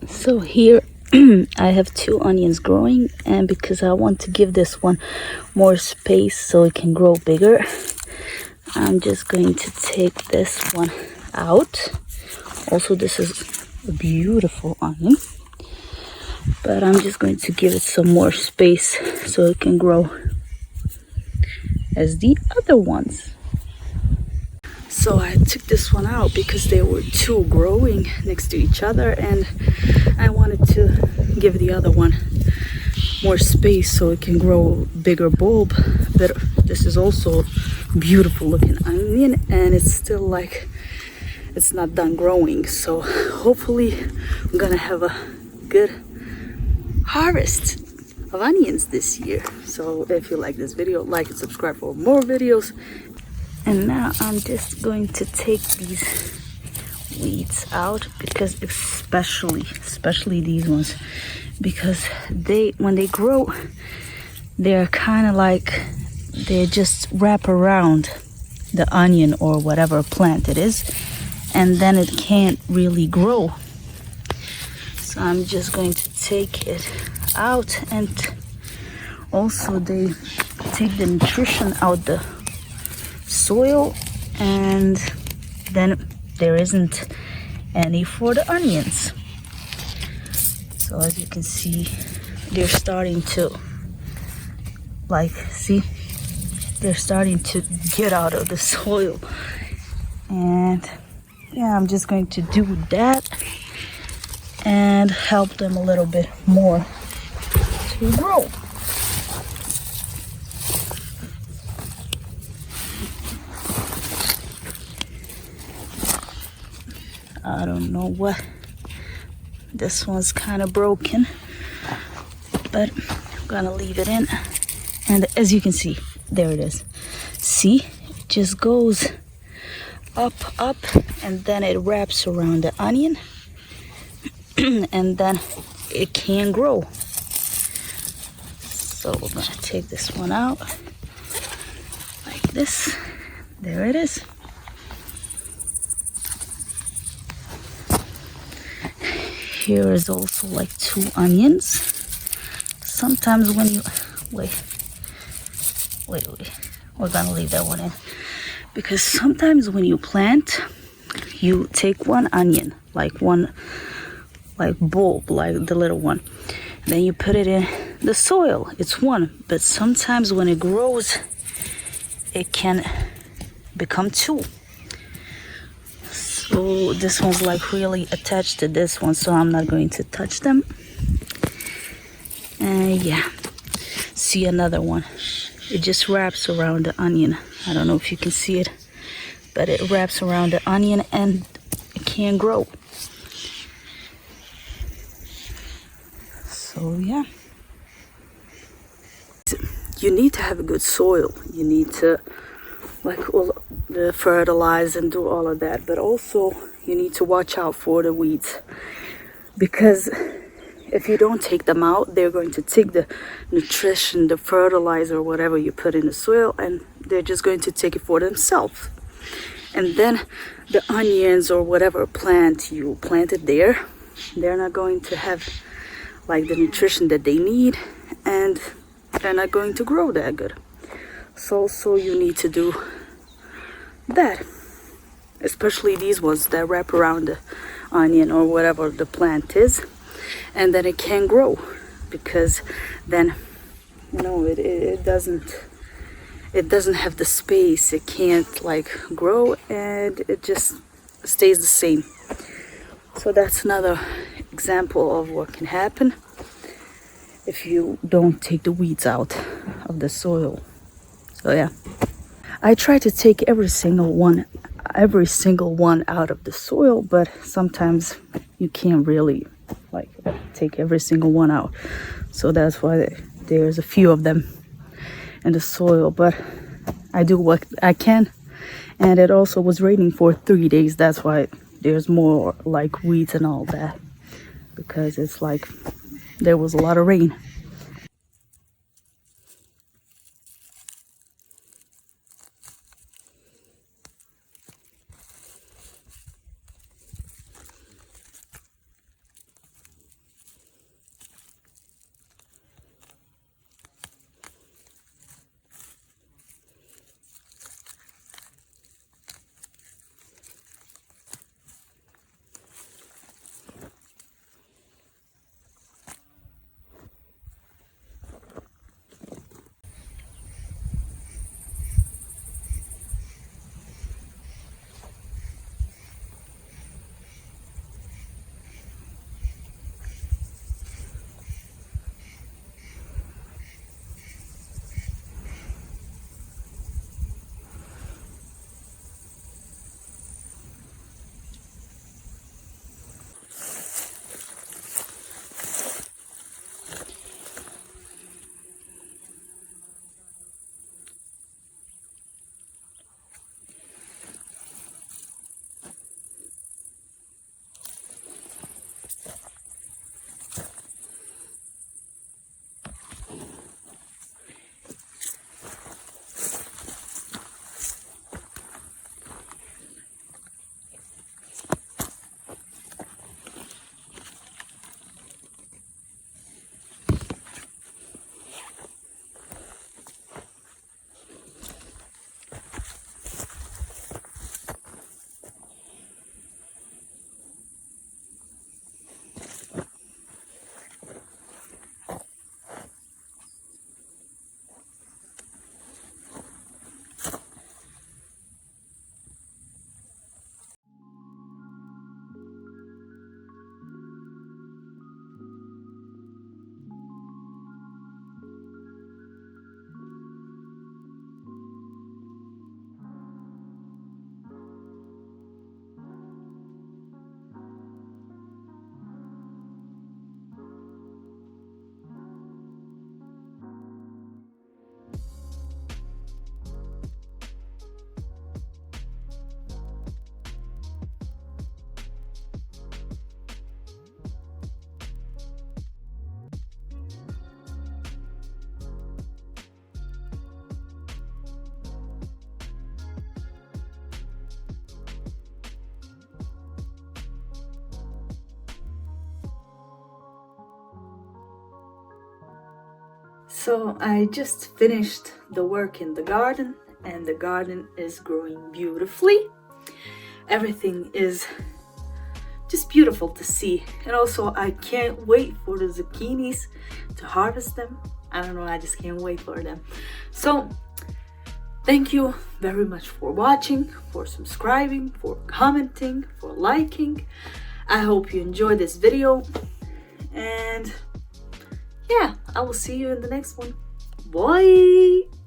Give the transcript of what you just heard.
So here I have 2 onions growing, and because I want to give this one more space so it can grow bigger, I'm just going to take this one out. Also, this is a beautiful onion, but I'm just going to give it some more space so it can grow as the other ones. So I took this one out because there were 2 growing next to each other, and I wanted to give the other one more space so it can grow bigger bulb. But this is also beautiful looking onion, and it's still like it's not done growing, so hopefully I'm gonna have a good harvest of onions this year. So if you like this video, like and subscribe for more videos. And now I'm just going to take these weeds out, because especially these ones, because when they grow, they're kind of like they just wrap around the onion or whatever plant it is, and then it can't really grow. So I'm just going to take it out, and also they take the nutrition out the soil, and then there isn't any for the onions. So as you can see, they're starting to they're starting to get out of the soil. And yeah, I'm just going to do that and help them a little bit more to grow. I don't know what, this one's kind of broken, but I'm gonna leave it in. And as you can see, there it is. See, it just goes up, and then it wraps around the onion, and then it can grow. So we're gonna take this one out like this. There it is. Here is also like 2 onions. Sometimes when you wait, we're gonna leave that one in, because sometimes when you plant, you take 1 onion, like one bulb, like the little one, and then you put it in the soil. It's 1, but sometimes when it grows, it can become 2. So this one's like really attached to this one, so I'm not going to touch them. And yeah, see another one. It just wraps around the onion. I don't know if you can see it, but it wraps around the onion and it can't grow. So yeah, you need to have a good soil. You need to the fertilize and do all of that, but also you need to watch out for the weeds, because if you don't take them out, they're going to take the nutrition, the fertilizer, whatever you put in the soil, and they're just going to take it for themselves. And then the onions or whatever plant you planted there, they're not going to have like the nutrition that they need, and they're not going to grow that good. So you need to do that, especially these ones that wrap around the onion or whatever the plant is, and then it can grow, because then it doesn't have the space. It can't like grow, and it just stays the same. So that's another example of what can happen if you don't take the weeds out of the soil. So yeah, I try to take every single one out of the soil, but sometimes you can't really like take every single one out. So that's why there's a few of them in the soil, but I do what I can. And it also was raining for 3 days. That's why there's more like weeds and all that, because it's like there was a lot of rain. So I just finished the work in the garden, and the garden is growing beautifully. Everything is just beautiful to see. And also I can't wait for the zucchinis to harvest them. I don't know, I just can't wait for them. So thank you very much for watching, for subscribing, for commenting, for liking. I hope you enjoyed this video, and yeah, I will see you in the next one. Bye.